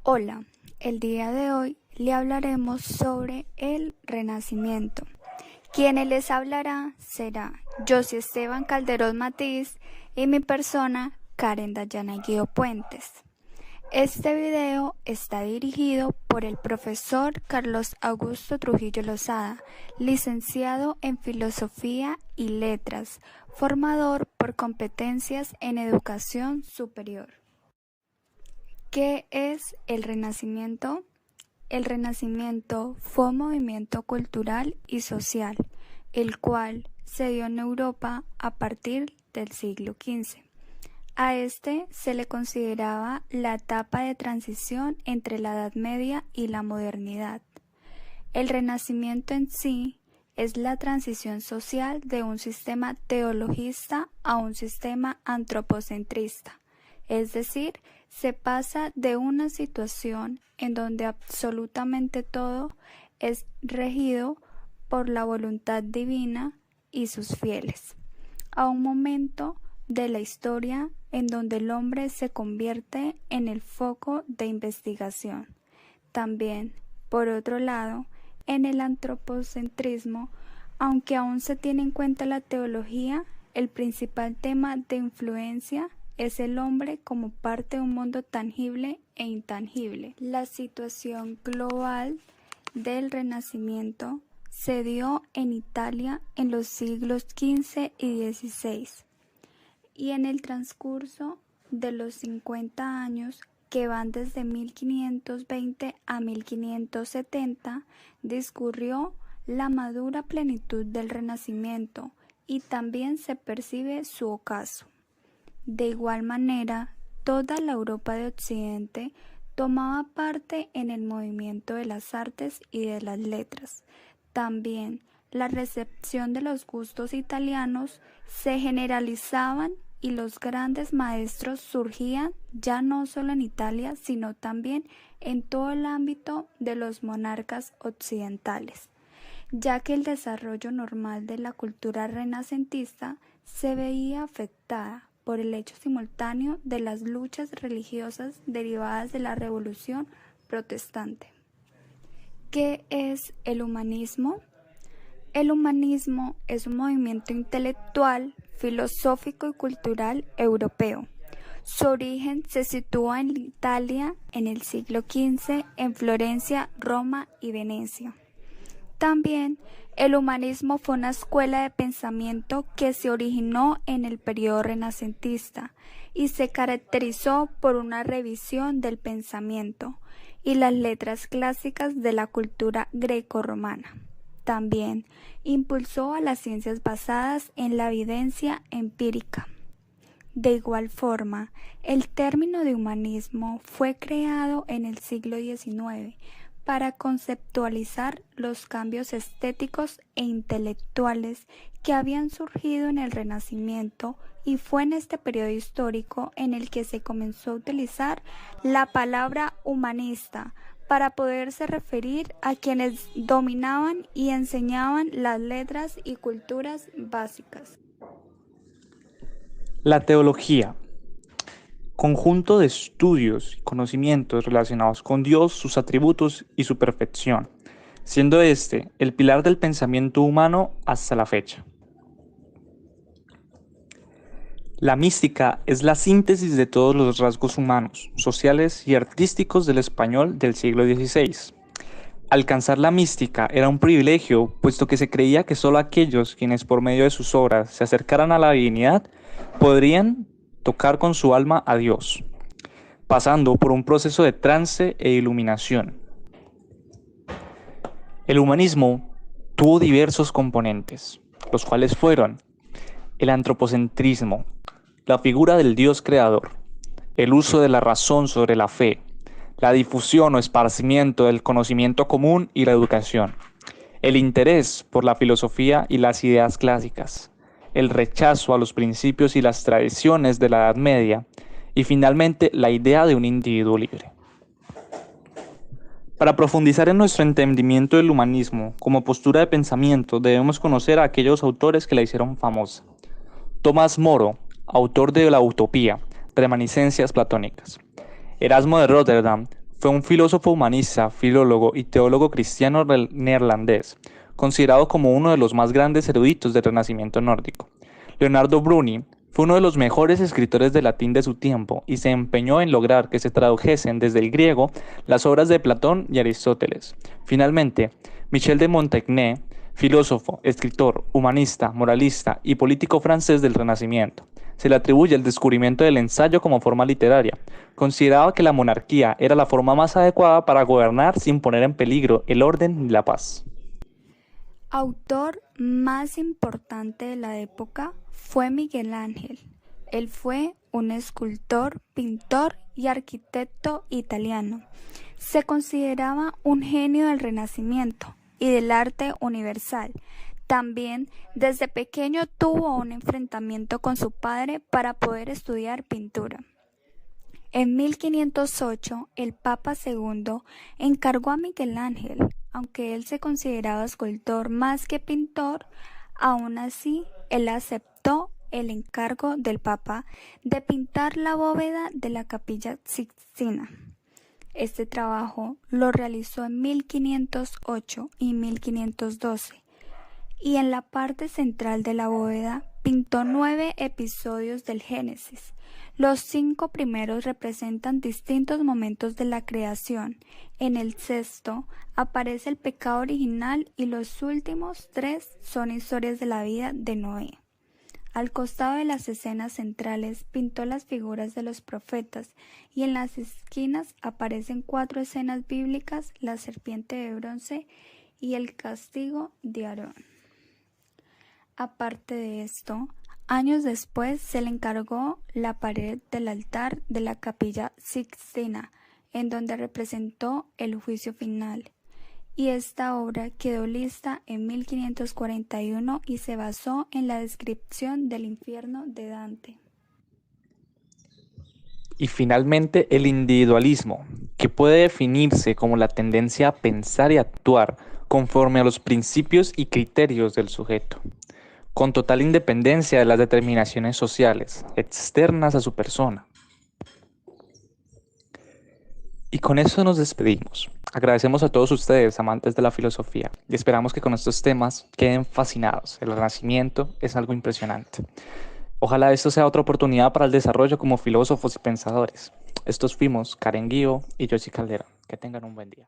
Hola, el día de hoy le hablaremos sobre el Renacimiento. Quien les hablará será José Esteban Calderón Matiz y mi persona Karen Dayana Guido Puentes. Este video está dirigido por el profesor Carlos Augusto Trujillo Lozada, licenciado en Filosofía y Letras, formador por competencias en Educación Superior. ¿Qué es el Renacimiento? El Renacimiento fue un movimiento cultural y social, el cual se dio en Europa a partir del siglo XV. A este se le consideraba la etapa de transición entre la Edad Media y la modernidad. El Renacimiento en sí es la transición social de un sistema teologista a un sistema antropocentrista, es decir, se pasa de una situación en donde absolutamente todo es regido por la voluntad divina y sus fieles, a un momento de la historia en donde el hombre se convierte en el foco de investigación. También, por otro lado, en el antropocentrismo, aunque aún se tiene en cuenta la teología, el principal tema de influencia es el hombre como parte de un mundo tangible e intangible. La situación global del Renacimiento se dio en Italia en los siglos XV y XVI, y en el transcurso de los 50 años que van desde 1520 a 1570, discurrió la madura plenitud del Renacimiento y también se percibe su ocaso. De igual manera, toda la Europa de Occidente tomaba parte en el movimiento de las artes y de las letras. También la recepción de los gustos italianos se generalizaban y los grandes maestros surgían ya no solo en Italia, sino también en todo el ámbito de los monarcas occidentales, ya que el desarrollo normal de la cultura renacentista se veía afectada por el hecho simultáneo de las luchas religiosas derivadas de la Revolución Protestante. ¿Qué es el humanismo? El humanismo es un movimiento intelectual, filosófico y cultural europeo. Su origen se sitúa en Italia en el siglo XV, en Florencia, Roma y Venecia. También el humanismo fue una escuela de pensamiento que se originó en el periodo renacentista y se caracterizó por una revisión del pensamiento y las letras clásicas de la cultura grecorromana. También impulsó a las ciencias basadas en la evidencia empírica. De igual forma, el término de humanismo fue creado en el siglo XIX para conceptualizar los cambios estéticos e intelectuales que habían surgido en el Renacimiento, y fue en este periodo histórico en el que se comenzó a utilizar la palabra humanista para poderse referir a quienes dominaban y enseñaban las letras y culturas básicas. La teología, conjunto de estudios y conocimientos relacionados con Dios, sus atributos y su perfección, siendo este el pilar del pensamiento humano hasta la fecha. La mística es la síntesis de todos los rasgos humanos, sociales y artísticos del español del siglo XVI. Alcanzar la mística era un privilegio, puesto que se creía que solo aquellos quienes por medio de sus obras se acercaran a la divinidad podrían tocar con su alma a Dios, pasando por un proceso de trance e iluminación. El humanismo tuvo diversos componentes, los cuales fueron el antropocentrismo, la figura del Dios creador, el uso de la razón sobre la fe, la difusión o esparcimiento del conocimiento común y la educación, el interés por la filosofía y las ideas clásicas, el rechazo a los principios y las tradiciones de la Edad Media, y finalmente la idea de un individuo libre. Para profundizar en nuestro entendimiento del humanismo como postura de pensamiento, debemos conocer a aquellos autores que la hicieron famosa. Tomás Moro, autor de La Utopía, Reminiscencias platónicas. Erasmo de Róterdam, Fue un filósofo humanista, filólogo y teólogo cristiano neerlandés, considerado como uno de los más grandes eruditos del Renacimiento nórdico. Leonardo Bruni fue uno de los mejores escritores de latín de su tiempo y se empeñó en lograr que se tradujesen desde el griego las obras de Platón y Aristóteles. Finalmente, Michel de Montaigne, filósofo, escritor, humanista, moralista y político francés del Renacimiento, se le atribuye el descubrimiento del ensayo como forma literaria. Consideraba que la monarquía era la forma más adecuada para gobernar sin poner en peligro el orden ni la paz. Autor más importante de la época fue Miguel Ángel. Él fue un escultor, pintor y arquitecto italiano. Se consideraba un genio del Renacimiento y del arte universal. También desde pequeño tuvo un enfrentamiento con su padre para poder estudiar pintura. En 1508, el Papa II encargó a Miguel Ángel, aunque él se consideraba escultor más que pintor, aún así él aceptó el encargo del Papa de pintar la bóveda de la Capilla Sixtina. Este trabajo lo realizó en 1508 y 1512. Y en la parte central de la bóveda pintó 9 episodios del Génesis. Los 5 primeros representan distintos momentos de la creación. En el sexto aparece el pecado original y los últimos 3 son historias de la vida de Noé. Al costado de las escenas centrales pintó las figuras de los profetas y en las esquinas aparecen 4 escenas bíblicas, la serpiente de bronce y el castigo de Aarón. Aparte de esto, años después se le encargó la pared del altar de la Capilla Sixtina, en donde representó el juicio final. Y esta obra quedó lista en 1541 y se basó en la descripción del infierno de Dante. Y finalmente el individualismo, que puede definirse como la tendencia a pensar y actuar conforme a los principios y criterios del sujeto, con total independencia de las determinaciones sociales externas a su persona. Y con eso nos despedimos. Agradecemos a todos ustedes, amantes de la filosofía, y esperamos que con estos temas queden fascinados. El Renacimiento es algo impresionante. Ojalá esto sea otra oportunidad para el desarrollo como filósofos y pensadores. Estos fuimos Karen Guío y Yoshi Calderón. Que tengan un buen día.